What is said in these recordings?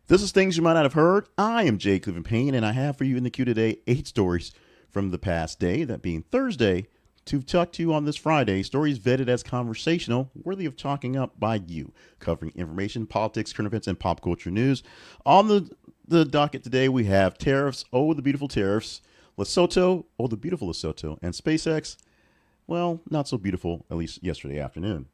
This is Things You Might Not Have Heard. I am Jay Cleveland Payne, and I have for you in the queue today 8 stories from the past day, that being Thursday, to talk to you on this Friday. Stories vetted as conversational, worthy of talking up by you, covering information, politics, current events, and pop culture news. On the docket today, we have tariffs, oh, the beautiful tariffs, Lesotho, oh, the beautiful Lesotho, and SpaceX, well, not so beautiful, at least yesterday afternoon.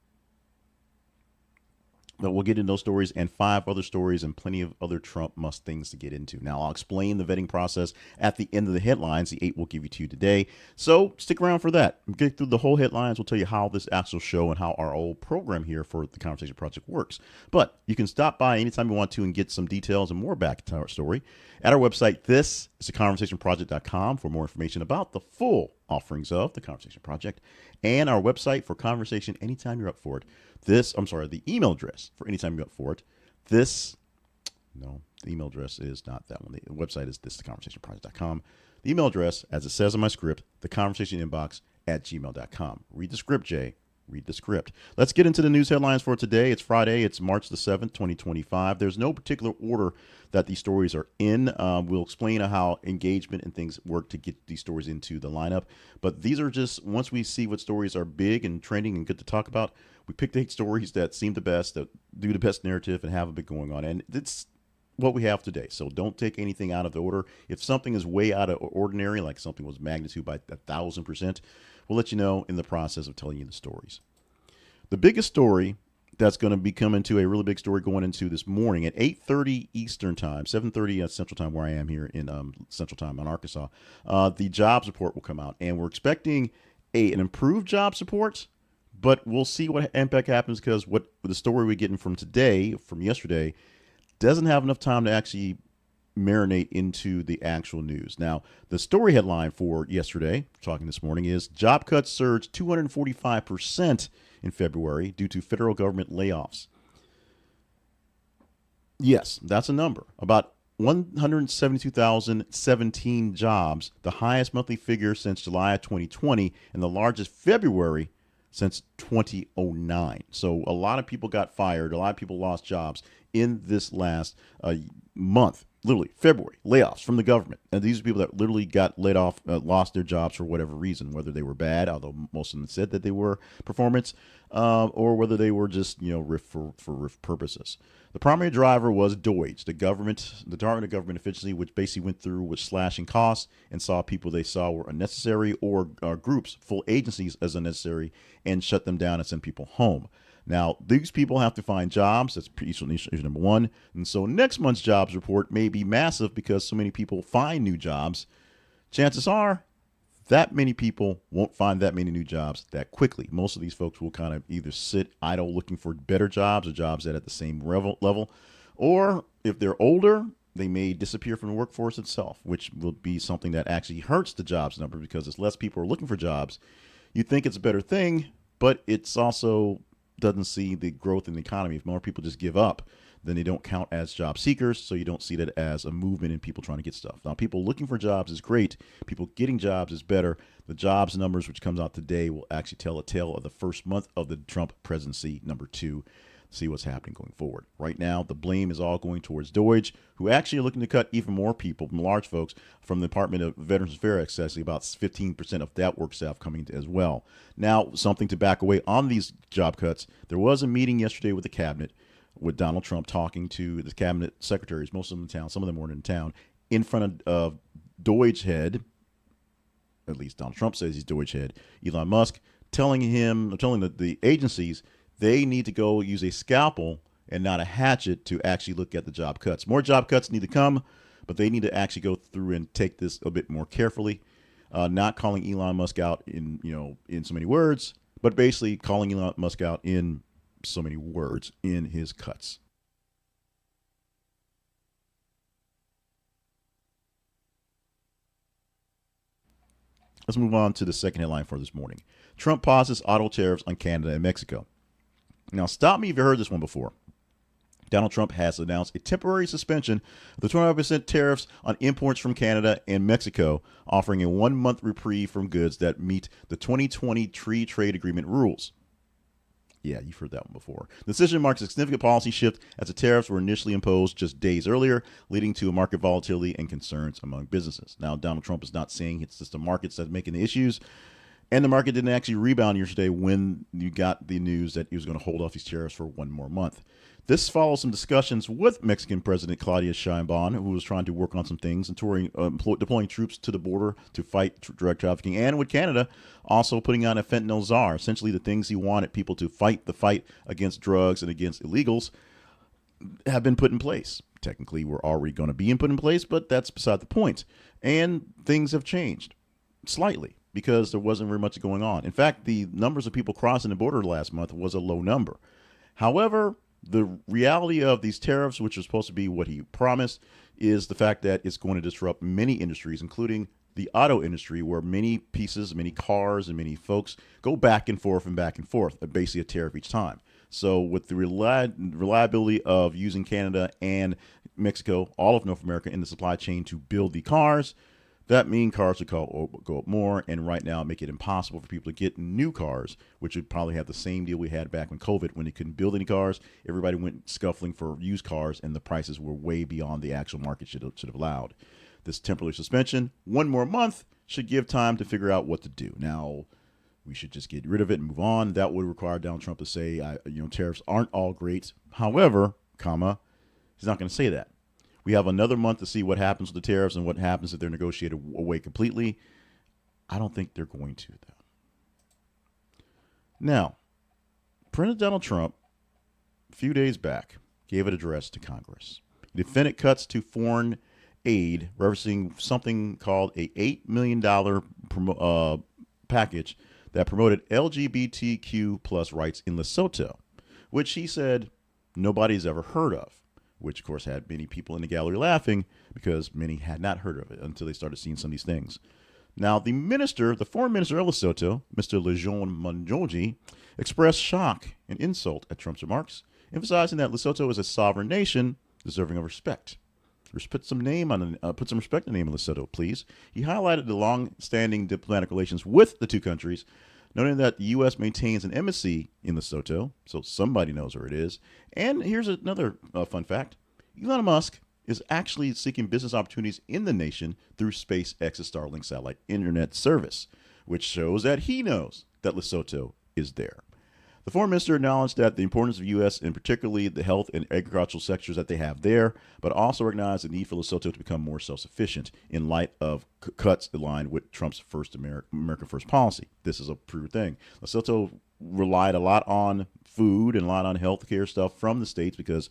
But we'll get into those stories and 5 other stories and plenty of other Trump must things to get into. Now, I'll explain the vetting process at the end of the headlines. The 8 we'll give you to you today. So stick around for that. Get through the whole headlines. We'll tell you how this actual show and how our old program here for the Conversation Project works. But you can stop by anytime you want to and get some details and more back to our story at our website. This is theconversationproject.com for more information about the full offerings of the Conversation Project and our website for conversation anytime you're up for it. The email address for anytime you're up for it. The email address is not that one. The website is thistheconversationproject.com. The email address, as it says in my script, theconversationinbox@gmail.com. Read the script, Jay. Read the script. Let's get into the news headlines for today. It's Friday. It's March the 7th, 2025. There's no particular order that these stories are in. We'll explain how engagement and things work to get these stories into the lineup. But these are just, once we see what stories are big and trending and good to talk about, we picked 8 stories that seem the best, that do the best narrative and have a bit going on. And it's what we have today. So don't take anything out of the order. If something is way out of ordinary, like something was magnitude by 1,000%, we'll let you know in the process of telling you the stories. The biggest story that's going to be coming to a really big story going into this morning at 8:30 Eastern time, 7:30 Central time, where I am here in Central time in Arkansas. The jobs report will come out, and we're expecting an improved jobs report, but we'll see what impact happens, because what the story we're getting from yesterday, doesn't have enough time to actually marinate into the actual news. Now, the story headline for yesterday, talking this morning, is job cuts surged 245% in February due to federal government layoffs. Yes, that's a number. About 172,017 jobs, the highest monthly figure since July of 2020 and the largest February since 2009. So a lot of people got fired. A lot of people lost jobs in this last month. Literally, February, layoffs from the government. And these are people that literally got laid off, lost their jobs for whatever reason, whether they were bad, although most of them said that they were performance, or whether they were just, RIF for RIF purposes. The primary driver was DOGE, the Department of Government Efficiency, which basically went through with slashing costs and saw people they saw were unnecessary, or groups, full agencies as unnecessary, and shut them down and send people home. Now, these people have to find jobs. That's issue number one. And so next month's jobs report may be massive because so many people find new jobs. Chances are that many people won't find that many new jobs that quickly. Most of these folks will kind of either sit idle looking for better jobs or jobs that at the same level, or if they're older, they may disappear from the workforce itself, which will be something that actually hurts the jobs number, because as less people are looking for jobs, you think it's a better thing, but it's also doesn't see the growth in the economy. If more people just give up, then they don't count as job seekers, so you don't see that as a movement in people trying to get stuff. Now, people looking for jobs is great. People getting jobs is better. The jobs numbers, which comes out today, will actually tell a tale of the first month of the Trump presidency, number 2. See what's happening going forward. Right now, the blame is all going towards DOGE, who actually are looking to cut even more people, from large folks, from the Department of Veterans Affairs, actually about 15% of that work staff coming as well. Now, something to back away on these job cuts. There was a meeting yesterday with the cabinet, with Donald Trump talking to the cabinet secretaries, most of them in town, some of them weren't in town, in front of DOGE head, at least Donald Trump says he's DOGE head, Elon Musk, telling the agencies they need to go use a scalpel and not a hatchet to actually look at the job cuts. More job cuts need to come, but they need to actually go through and take this a bit more carefully, not calling Elon Musk out in so many words, but basically calling Elon Musk out in so many words in his cuts. Let's move on to the second headline for this morning. Trump pauses auto tariffs on Canada and Mexico. Now, stop me if you heard this one before. Donald Trump has announced a temporary suspension of the 25% tariffs on imports from Canada and Mexico, offering a 1-month reprieve from goods that meet the 2020 free trade agreement rules. Yeah, you've heard that one before. The decision marks a significant policy shift as the tariffs were initially imposed just days earlier, leading to a market volatility and concerns among businesses. Now, Donald Trump is not saying it's just the markets that's making the issues, and the market didn't actually rebound yesterday when you got the news that he was going to hold off these tariffs for one more month. This follows some discussions with Mexican President Claudia Sheinbaum, who was trying to work on some things and deploying troops to the border to fight drug trafficking, and with Canada also putting on a fentanyl czar. Essentially, the things he wanted people to fight the fight against drugs and against illegals have been put in place. Technically, we're already going to be put in place, but that's beside the point. And things have changed slightly because there wasn't very much going on. In fact, the numbers of people crossing the border last month was a low number. However, the reality of these tariffs, which are supposed to be what he promised, is the fact that it's going to disrupt many industries, including the auto industry, where many pieces, many cars, and many folks go back and forth, basically a tariff each time. So with the reliability of using Canada and Mexico, all of North America in the supply chain to build the cars, that means cars would go up more, and right now make it impossible for people to get new cars, which would probably have the same deal we had back when COVID, when they couldn't build any cars. Everybody went scuffling for used cars, and the prices were way beyond the actual market should have allowed. This temporary suspension, one more month, should give time to figure out what to do. Now, we should just get rid of it and move on. That would require Donald Trump to say, tariffs aren't all great. However, he's not going to say that. We have another month to see what happens with the tariffs and what happens if they're negotiated away completely. I don't think they're going to, though. Now, President Donald Trump, a few days back, gave an address to Congress. He defended cuts to foreign aid, referencing something called a $8 million package that promoted LGBTQ plus rights in Lesotho, which he said nobody's ever heard of, which of course had many people in the gallery laughing because many had not heard of it until they started seeing some of these things. Now, the foreign minister of Lesotho, Mr. Lejon Manjoji, expressed shock and insult at Trump's remarks, emphasizing that Lesotho is a sovereign nation deserving of respect. Put some respect in the name of Lesotho, please. He highlighted the long-standing diplomatic relations with the two countries, noting that the U.S. maintains an embassy in Lesotho, so somebody knows where it is. And here's another fun fact. Elon Musk is actually seeking business opportunities in the nation through SpaceX's Starlink satellite internet service, which shows that he knows that Lesotho is there. The foreign minister acknowledged that the importance of U.S. and particularly the health and agricultural sectors that they have there, but also recognized the need for Lesotho to become more self-sufficient in light of cuts aligned with Trump's America First policy. This is a true thing. Lesotho relied a lot on food and a lot on healthcare stuff from the States because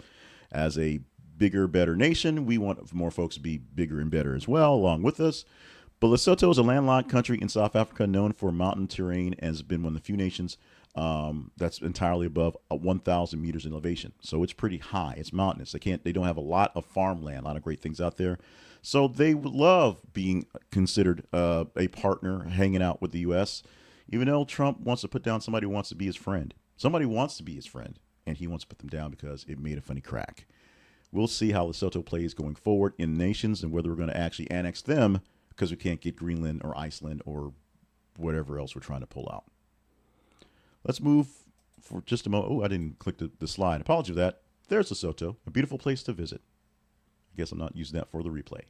as a bigger, better nation, we want more folks to be bigger and better as well, along with us. But Lesotho is a landlocked country in South Africa known for mountain terrain and has been one of the few nations that's entirely above 1,000 meters in elevation. So it's pretty high. It's mountainous. They don't have a lot of farmland, a lot of great things out there. So they would love being considered a partner, hanging out with the U.S., even though Trump wants to put down somebody who wants to be his friend. Somebody wants to be his friend, and he wants to put them down because it made a funny crack. We'll see how Lesotho plays going forward in nations and whether we're going to actually annex them because we can't get Greenland or Iceland or whatever else we're trying to pull out. Let's move for just a moment. Oh, I didn't click the slide. Apology for that. There's Lesotho, a beautiful place to visit. I guess I'm not using that for the replay.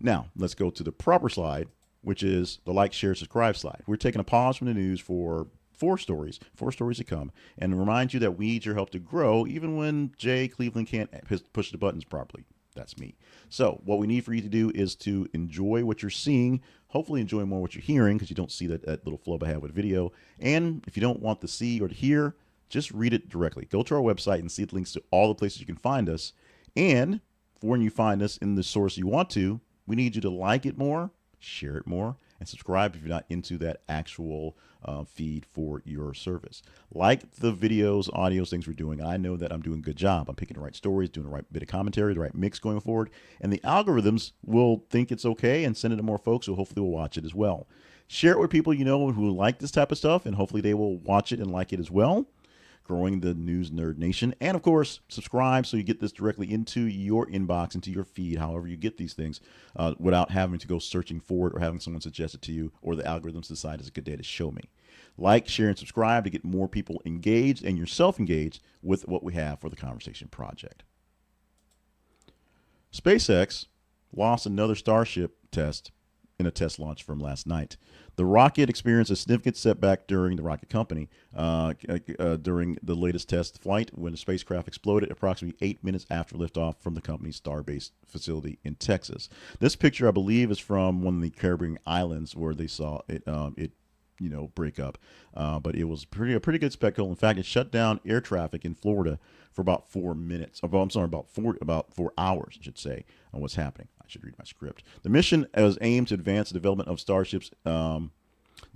Now, let's go to the proper slide, which is the like, share, subscribe slide. We're taking a pause from the news for four stories to come, and remind you that we need your help to grow even when Jay Cleveland can't push the buttons properly. That's me. So what we need for you to do is to enjoy what you're seeing, hopefully enjoy more what you're hearing because you don't see that little flub I have with video. And if you don't want to see or to hear, just read it directly. Go to our website and see the links to all the places you can find us. And when you find us in the source you want to, we need you to like it more, share it more, and subscribe if you're not into that actual feed for your service. Like the videos, audios, things we're doing. I know that I'm doing a good job. I'm picking the right stories, doing the right bit of commentary, the right mix going forward. And the algorithms will think it's okay and send it to more folks who hopefully will watch it as well. Share it with people you know who like this type of stuff, and hopefully they will watch it and like it as well. growing the News Nerd Nation. And of course, subscribe so you get this directly into your inbox, into your feed, however you get these things, without having to go searching for it or having someone suggest it to you or the algorithms decide it's a good day to show me. Like, share, and subscribe to get more people engaged and yourself engaged with what we have for the Conversation Project. SpaceX lost another Starship test in a test launch from last night. The rocket experienced a significant setback during the rocket company during the latest test flight when the spacecraft exploded approximately 8 minutes after liftoff from the company's Starbase facility in Texas. This picture, I believe, is from one of the Caribbean islands where they saw it break up. But it was a pretty good spectacle. In fact, it shut down air traffic in Florida for about 4 minutes. About 4 hours, I should say, on what's happening. I should read my script. The mission was aimed to advance the development of Starships, the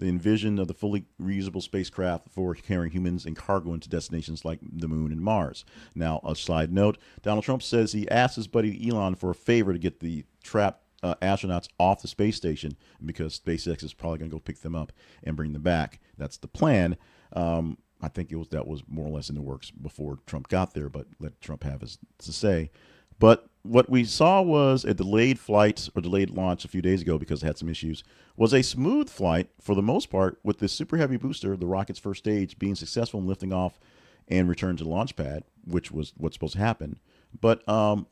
envision of the fully reusable spacecraft for carrying humans and cargo into destinations like the moon and Mars. Now, a side note, Donald Trump says he asked his buddy Elon for a favor to get the trapped astronauts off the space station because SpaceX is probably going to go pick them up and bring them back. That's the plan. I think that was more or less in the works before Trump got there, but let Trump have his to say. But what we saw was a delayed flight or delayed launch a few days ago because it had some issues, was a smooth flight for the most part with the Super Heavy booster, the rocket's first stage, being successful in lifting off and return to the launch pad, which was what's supposed to happen. But a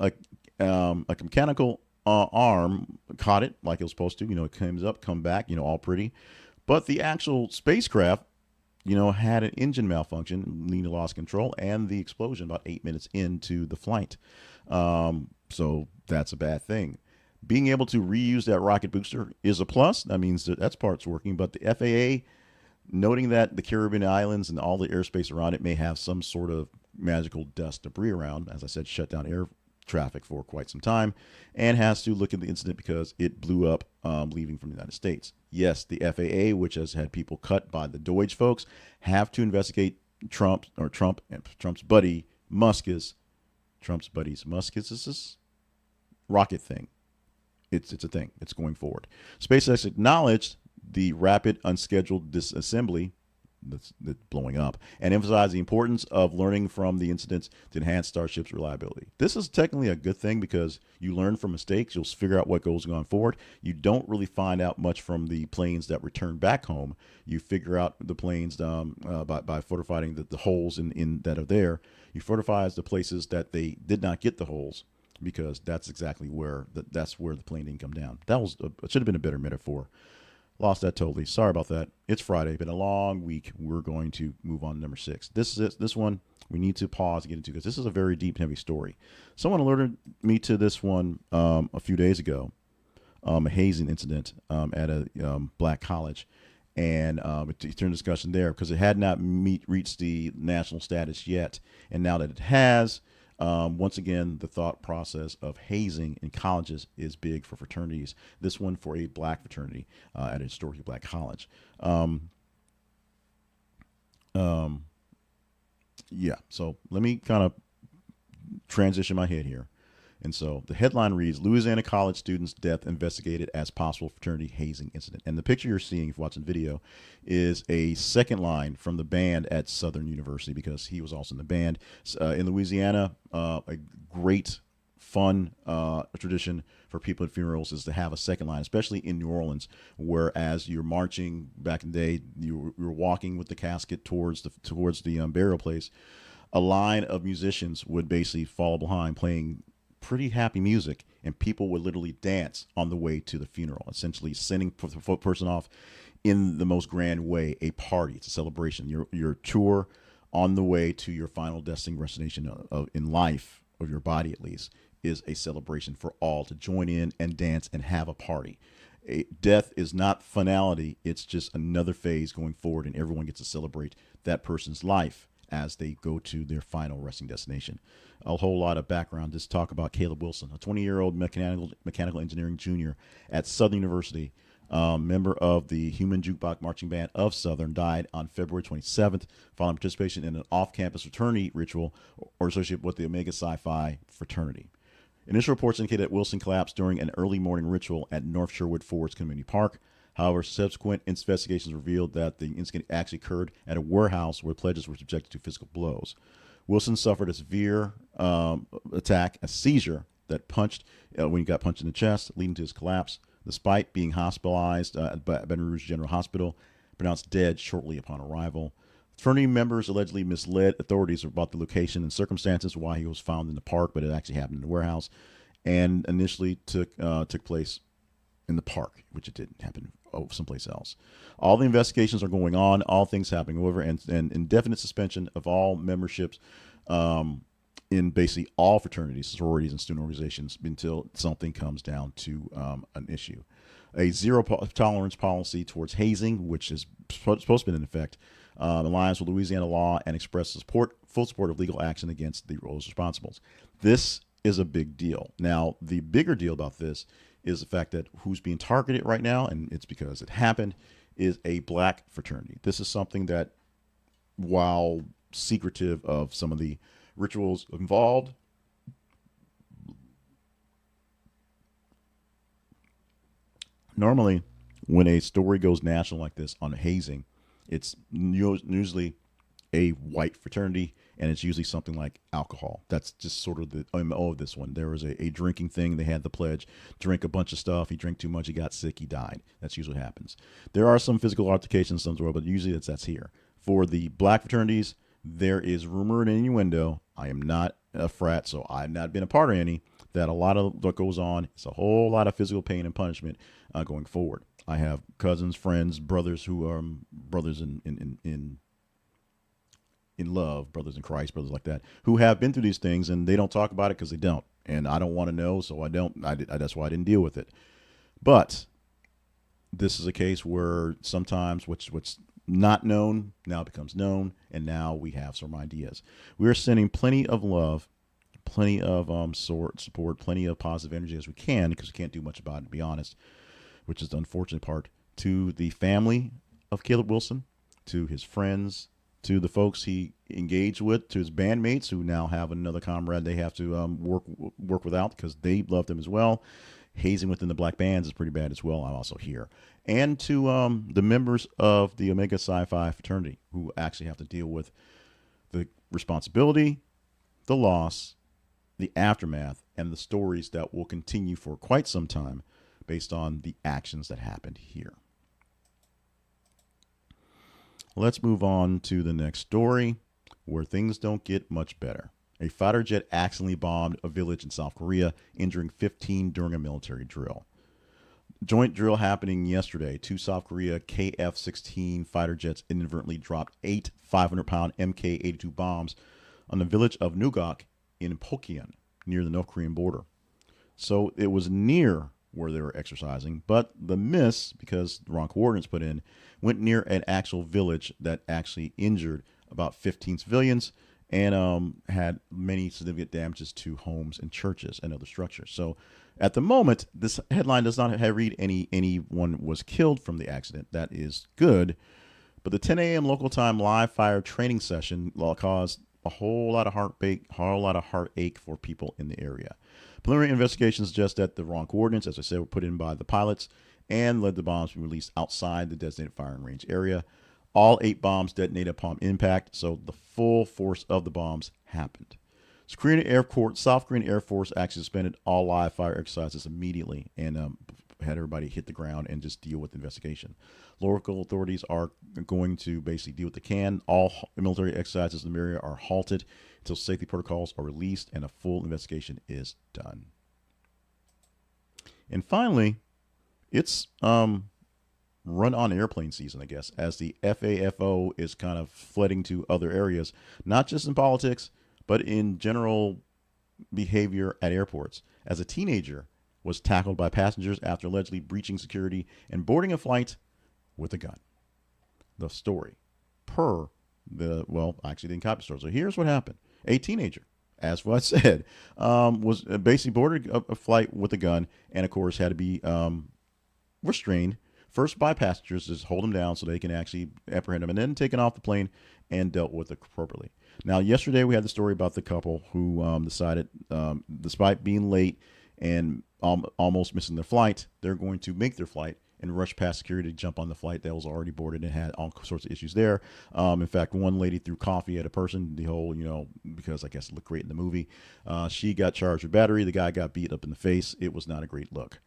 mechanical arm caught it like it was supposed to. It comes up, come back, all pretty. But the actual spacecraft, had an engine malfunction, leading to loss of control, and the explosion about 8 minutes into the flight. So that's a bad thing. Being able to reuse that rocket booster is a plus. That means that part's working. But the FAA, noting that the Caribbean Islands and all the airspace around it may have some sort of magical dust debris around, as I said, shut down air traffic for quite some time, and has to look at the incident because it blew up leaving from the United States. Yes, the FAA, which has had people cut by the Deutsche folks, have to investigate Trump and Trump's buddy Musk's rocket thing. It's a thing. It's going forward. SpaceX acknowledged the rapid unscheduled disassembly that's blowing up and emphasized the importance of learning from the incidents to enhance Starship's reliability. This is technically a good thing because you learn from mistakes. You'll figure out what goes on forward. You don't really find out much from the planes that return back home. You figure out the planes by fortifying the holes in that are there. You fortify the places that they did not get the holes, because that's exactly where that's where the plane didn't come down. It should have been a better metaphor. Lost that totally. Sorry about that. It's Friday. Been a long week. We're going to move on to number 6. This one we need to pause to get into because this is a very deep and heavy story. Someone alerted me to this one a few days ago, a hazing incident at a black college. And it turned discussion there because it had not reached the national status yet. And now that it has, once again, the thought process of hazing in colleges is big for fraternities. This one for a black fraternity at a historically black college. Yeah, so let me kind of transition my head here. And so the headline reads, Louisiana college student's death investigated as possible fraternity hazing incident. And the picture you're seeing, if you're watching the video, is a second line from the band at Southern University, because he was also in the band. In Louisiana, a great, fun tradition for people at funerals is to have a second line, especially in New Orleans, where as you're marching back in the day, you were walking with the casket towards the burial place. A line of musicians would basically follow behind playing pretty happy music, and people would literally dance on the way to the funeral, essentially sending the person off in the most grand way, a party. It's a celebration. Your tour on the way to your final destination in life, of your body at least, is a celebration for all to join in and dance and have a party. Death is not finality. It's just another phase going forward, and everyone gets to celebrate that person's life as they go to their final resting destination. A whole lot of background. Just talk about Caleb Wilson, a 20-year-old mechanical engineering junior at Southern University, member of the Human Jukebox Marching Band of Southern, died on February 27th following participation in an off-campus fraternity ritual or associated with the Omega Psi Phi fraternity. Initial reports indicate that Wilson collapsed during an early morning ritual at North Sherwood Forest Community Park. However, subsequent investigations revealed that the incident actually occurred at a warehouse where pledges were subjected to physical blows. Wilson suffered a severe attack, a seizure that punched when he got punched in the chest, leading to his collapse. Despite being hospitalized at Baton Rouge General Hospital, pronounced dead shortly upon arrival. Fraternity members allegedly misled authorities about the location and circumstances why he was found in the park, but it actually happened in the warehouse, and initially took place in the park, which it didn't happen someplace else. All the investigations are going on, all things happening over, and indefinite suspension of all memberships in basically all fraternities, sororities, and student organizations until something comes down to an issue. A zero tolerance policy towards hazing, which is supposed to be in effect, aligns with Louisiana law and expresses full support of legal action against the roles responsibles. This is a big deal. Now, the bigger deal about this is the fact that who's being targeted right now, and it's because it happened, is a black fraternity. This is something that, while secretive of some of the rituals involved, normally when a story goes national like this on hazing, it's usually a white fraternity, and it's usually something like alcohol. That's just sort of the MO of this one. There was a drinking thing. They had the pledge, drink a bunch of stuff. He drank too much. He got sick. He died. That's usually what happens. There are some physical altercations somewhere, but usually that's here. For the black fraternities, there is rumor and innuendo. I am not a frat, so I've not been a part of any, that a lot of what goes on is a whole lot of physical pain and punishment going forward. I have cousins, friends, brothers who are brothers in love, brothers in Christ, brothers like that, who have been through these things, and they don't talk about it because they don't. And I don't want to know, so I don't. That's why I didn't deal with it. But this is a case where sometimes what's not known now becomes known, and now we have some ideas. We are sending plenty of love, plenty of support, plenty of positive energy as we can, because we can't do much about it, to be honest, which is the unfortunate part, to the family of Caleb Wilson, to his friends, to the folks he engaged with, to his bandmates who now have another comrade they have to work without because they loved him as well. Hazing within the black bands is pretty bad as well. I'm also here. And to the members of the Omega Psi Phi fraternity who actually have to deal with the responsibility, the loss, the aftermath, and the stories that will continue for quite some time based on the actions that happened here. Let's move on to the next story, where things don't get much better. A fighter jet accidentally bombed a village in South Korea, injuring 15 during a military drill. Joint drill happening yesterday. Two South Korea KF-16 fighter jets inadvertently dropped 8 500-pound Mk-82 bombs on the village of Nugok in Pokyeon, near the North Korean border. So it was near where they were exercising, but the miss, because the wrong coordinates put in, went near an actual village that actually injured about 15 civilians and had many significant damages to homes and churches and other structures. So at the moment, this headline does not read anyone was killed from the accident. That is good. But the 10 a.m. local time live fire training session caused a whole lot of heartache for people in the area. Preliminary investigations suggest that the wrong coordinates, as I said, were put in by the pilots and led the bombs to be released outside the designated firing range area. All 8 bombs detonated upon impact, so the full force of the bombs happened. South Korean Air Force actually suspended all live fire exercises immediately and had everybody hit the ground and just deal with the investigation. Local authorities are going to basically do what they can. All military exercises in the area are halted until safety protocols are released and a full investigation is done. And finally, it's run on airplane season, I guess, as the FAFO is kind of flooding to other areas, not just in politics, but in general behavior at airports. As a teenager was tackled by passengers after allegedly breaching security and boarding a flight with a gun. The story, per the, well, I actually didn't copy the story. So here's what happened. A teenager, as what I said, was basically boarded a flight with a gun and, of course, had to be restrained. First by passengers, just hold them down so they can actually apprehend them, and then taken off the plane and dealt with it appropriately. Now, yesterday we had the story about the couple who decided, despite being late and almost missing their flight, they're going to make their flight and rushed past security to jump on the flight that was already boarded and had all sorts of issues there. In fact, one lady threw coffee at a person, the whole, because I guess it looked great in the movie. She got charged with battery. The guy got beat up in the face. It was not a great look.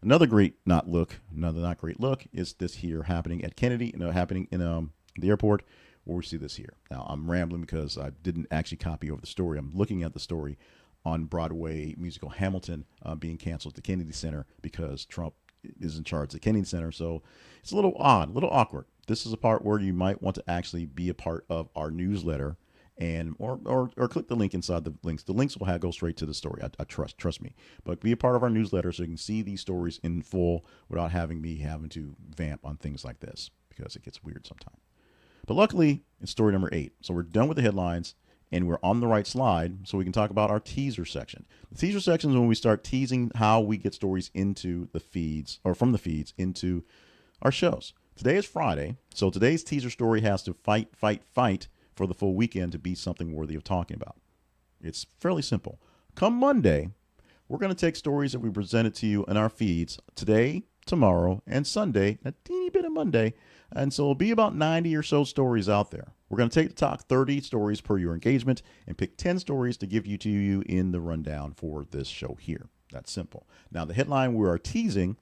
Another not great look is this here happening at Kennedy, happening in the airport, where we see this here. Now, I'm rambling because I didn't actually copy over the story. I'm looking at the story on Broadway musical Hamilton being canceled at the Kennedy Center because Trump is in charge of the Kennedy Center. So it's a little odd, a little awkward. This is a part where you might want to actually be a part of our newsletter and or click the link inside the links. The links will go straight to the story. I trust me. But be a part of our newsletter so you can see these stories in full without having to vamp on things like this, because it gets weird sometimes. But luckily, it's story number 8. So we're done with the headlines and we're on the right slide so we can talk about our teaser section. The teaser section is when we start teasing how we get stories into the feeds, or from the feeds into our shows. Today is Friday, so today's teaser story has to fight for the full weekend to be something worthy of talking about. It's fairly simple. Come Monday, we're going to take stories that we presented to you in our feeds today, tomorrow, and Sunday, a teeny bit of Monday, and so it'll be about 90 or so stories out there. We're going to take the top 30 stories per your engagement and pick 10 stories to give to you in the rundown for this show here. That's simple. Now, the headline we are teasing,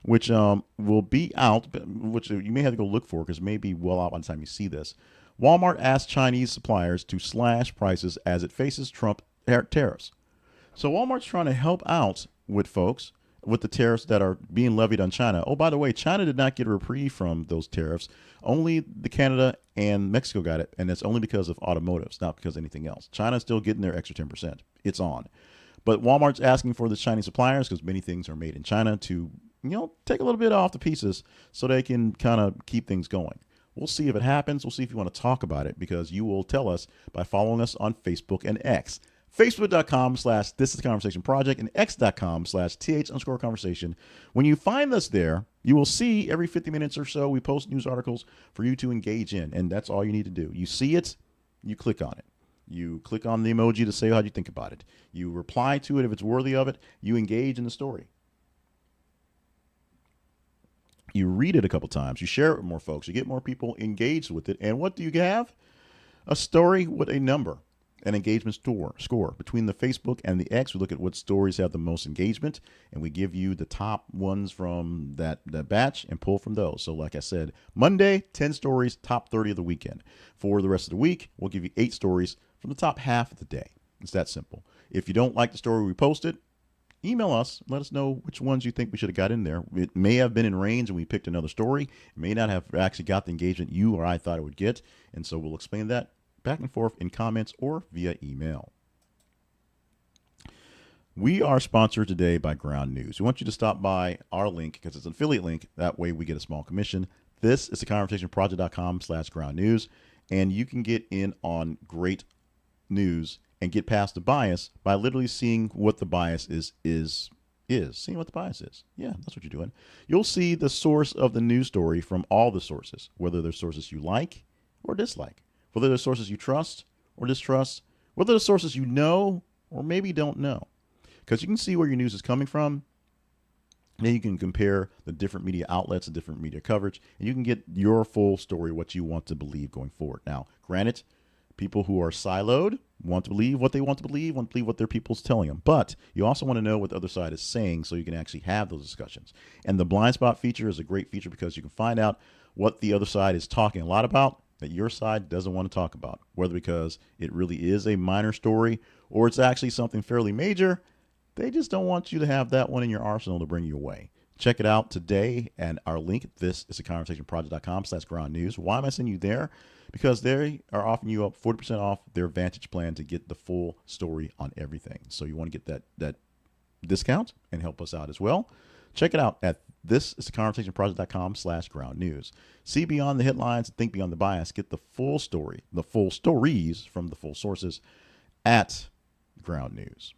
which will be out, which you may have to go look for because it may be well out by the time you see this. Walmart asks Chinese suppliers to slash prices as it faces Trump tariffs. So Walmart's trying to help out with folks with the tariffs that are being levied on China. Oh, by the way, China did not get a reprieve from those tariffs. Only the Canada and Mexico got it, and that's only because of automotives, not because of anything else. China's still getting their extra 10%. It's on. But Walmart's asking for the Chinese suppliers, because many things are made in China, to take a little bit off the pieces so they can kind of keep things going. We'll see if it happens. We'll see if you want to talk about it, because you will tell us by following us on Facebook and X. Facebook.com/This Is Conversation Project and X.com/TH_conversation. When you find us there, you will see every 50 minutes or so we post news articles for you to engage in, and that's all you need to do. You see it, you click on it. You click on the emoji to say how you think about it. You reply to it if it's worthy of it. You engage in the story. You read it a couple times. You share it with more folks. You get more people engaged with it. And what do you have? A story with a number, an engagement score. Between the Facebook and the X, we look at what stories have the most engagement, and we give you the top ones from that batch and pull from those. So like I said, Monday, 10 stories, top 30 of the weekend. For the rest of the week, we'll give you 8 stories from the top half of the day. It's that simple. If you don't like the story we posted, email us. Let us know which ones you think we should have got in there. It may have been in range and we picked another story. It may not have actually got the engagement you or I thought it would get. And so we'll explain that back and forth in comments or via email. We are sponsored today by Ground News. We want you to stop by our link because it's an affiliate link. That way we get a small commission. This is theconversationproject.com/Ground News. And you can get in on great news and get past the bias by literally seeing what the bias is seeing what the bias is. Yeah, that's what you're doing. You'll see the source of the news story from all the sources, whether they're sources you like or dislike, whether they're sources you trust or distrust, whether they're sources you know or maybe don't know. Because you can see where your news is coming from. Then you can compare the different media outlets, the different media coverage, and you can get your full story, what you want to believe going forward. Now, granted, people who are siloed want to believe what they want to believe what their people's telling them. But you also want to know what the other side is saying so you can actually have those discussions. And the blind spot feature is a great feature because you can find out what the other side is talking a lot about that your side doesn't want to talk about, whether because it really is a minor story or it's actually something fairly major. They just don't want you to have that one in your arsenal to bring you away. Check it out today, and our link, this is theconversationproject.com/Ground News. Why am I sending you there? Because they are offering you up 40% off their Vantage plan to get the full story on everything. So you want to get that discount and help us out as well. Check it out at thisistheconversationproject.com/Ground News. See beyond the headlines and think beyond the bias. Get the full story, the full stories from the full sources at Ground News.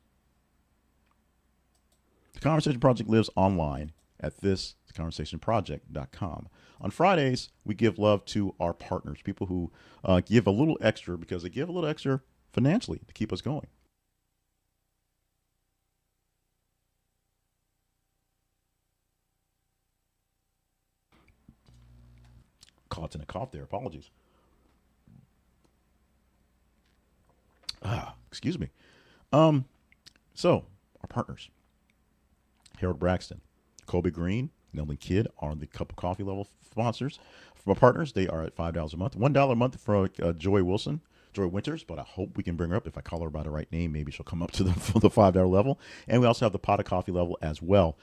The Conversation Project lives online at thisconversationproject.com. On Fridays, we give love to our partners, people who give a little extra because they give a little extra financially to keep us going. caught in a cough there. Apologies. Excuse me. So our partners, Harold Braxton, Colby Green, Nelson Kidd are the cup of coffee level sponsors. For my partners, they are at $5 a month. $1 a month for Joy Winters, but I hope we can bring her up. If I call her by the right name, maybe she'll come up to the $5 level. And we also have the pot of coffee level as well.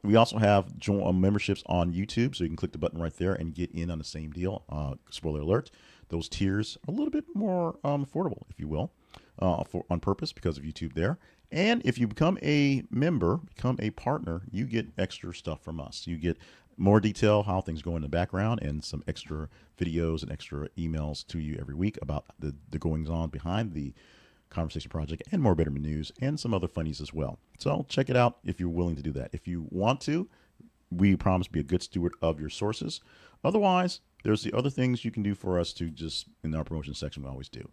We also have memberships on YouTube, so you can click the button right there and get in on the same deal. Spoiler alert, those tiers are a little bit more affordable, if you will, on purpose because of YouTube there. And if you become a member, become a partner, you get extra stuff from us. You get more detail, how things go in the background, and some extra videos and extra emails to you every week about the goings on behind the Conversation Project and more Betterment news and some other funnies as well. So check it out if you're willing to do that. If you want to, we promise to be a good steward of your sources. Otherwise, there's the other things you can do for us to just, in our promotion section, we always do.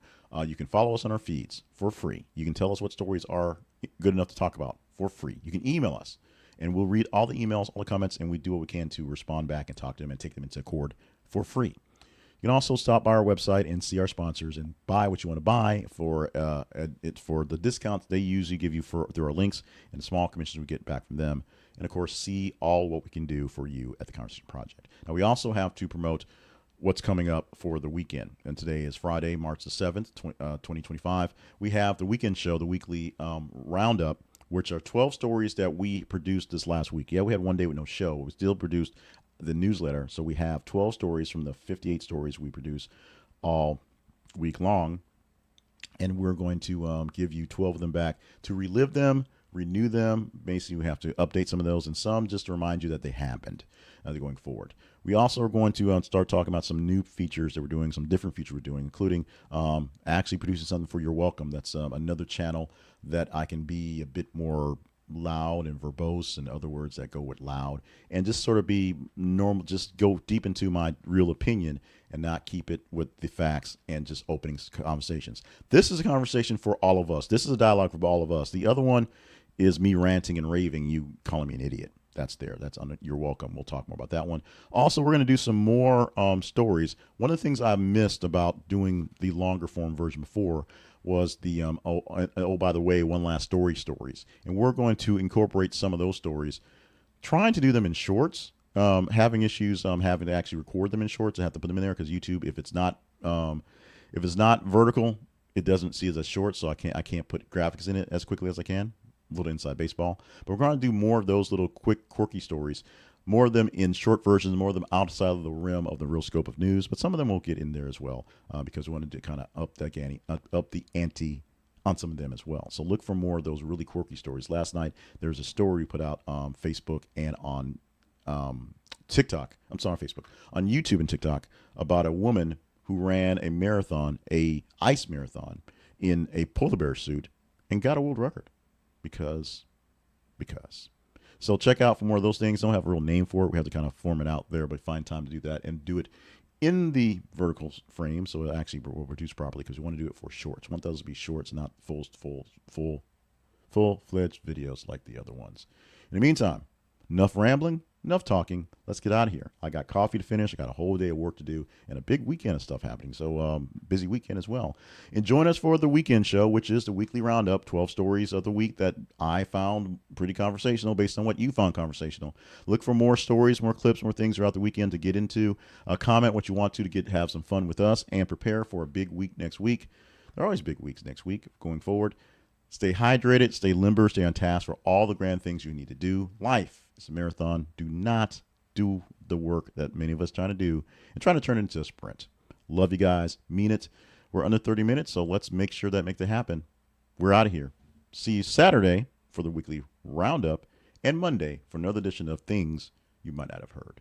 You can follow us on our feeds for free. You can tell us what stories are good enough to talk about for free. You can email us, and we'll read all the emails, all the comments, and we do what we can to respond back and talk to them and take them into accord for free. You can also stop by our website and see our sponsors and buy what you want to buy for the discounts they usually give you through our links and the small commissions we get back from them. And, of course, see all what we can do for you at the Conversation Project. Now, we also have to promote what's coming up for the weekend. And today is Friday, March the 7th, 2025. We have the weekend show, the weekly roundup, which are 12 stories that we produced this last week. Yeah, we had one day with no show, but we still produced the newsletter. So we have 12 stories from the 58 stories we produce all week long. And we're going to give you 12 of them back to relive them, renew them. Basically, we have to update some of those and some just to remind you that they happened going forward. We also are going to start talking about some new features that we're doing, some different features we're doing, including actually producing something for Your Welcome. That's another channel that I can be a bit more loud and verbose, in other words that go with loud, and just sort of be normal, just go deep into my real opinion and not keep it with the facts and just opening conversations. This is a conversation for all of us. This is a dialogue for all of us. The other one is me ranting and raving, you calling me an idiot. That's there. That's on You're Welcome. We'll talk more about that one. Also, we're going to do some more stories. One of the things I missed about doing the longer form version before was the, by the way, one last stories. And we're going to incorporate some of those stories, trying to do them in shorts, having issues having to actually record them in shorts. I have to put them in there because YouTube, if it's not vertical, it doesn't see as a short, so I can't put graphics in it as quickly as I can. A little inside baseball, but we're going to do more of those little quick, quirky stories, more of them in short versions, more of them outside of the rim of the real scope of news, but some of them will get in there as well because we wanted to kind of up the ante on some of them as well. So look for more of those really quirky stories. Last night, there was a story we put out on Facebook and on TikTok. I'm sorry, Facebook, on YouTube and TikTok about a woman who ran a marathon, a ice marathon, in a polar bear suit and got a world record. Because. So check out for more of those things. Don't have a real name for it. We have to kind of form it out there, but find time to do that and do it in the vertical frame so it actually will produce properly because we want to do it for shorts. We want those to be shorts, not full-fledged videos like the other ones. In the meantime, enough rambling, enough talking. Let's get out of here. I got coffee to finish. I got a whole day of work to do and a big weekend of stuff happening. So busy weekend as well. And join us for the weekend show, which is the weekly roundup, 12 stories of the week that I found pretty conversational based on what you found conversational. Look for more stories, more clips, more things throughout the weekend to get into. Comment what you want to have some fun with us and prepare for a big week next week. There are always big weeks next week going forward. Stay hydrated, stay limber, stay on task for all the grand things you need to do. Life is a marathon. Do not do the work that many of us trying to do and trying to turn it into a sprint. Love you guys. Mean it. We're under 30 minutes, so let's make that happen. We're out of here. See you Saturday for the weekly roundup and Monday for another edition of Things You Might Not Have Heard.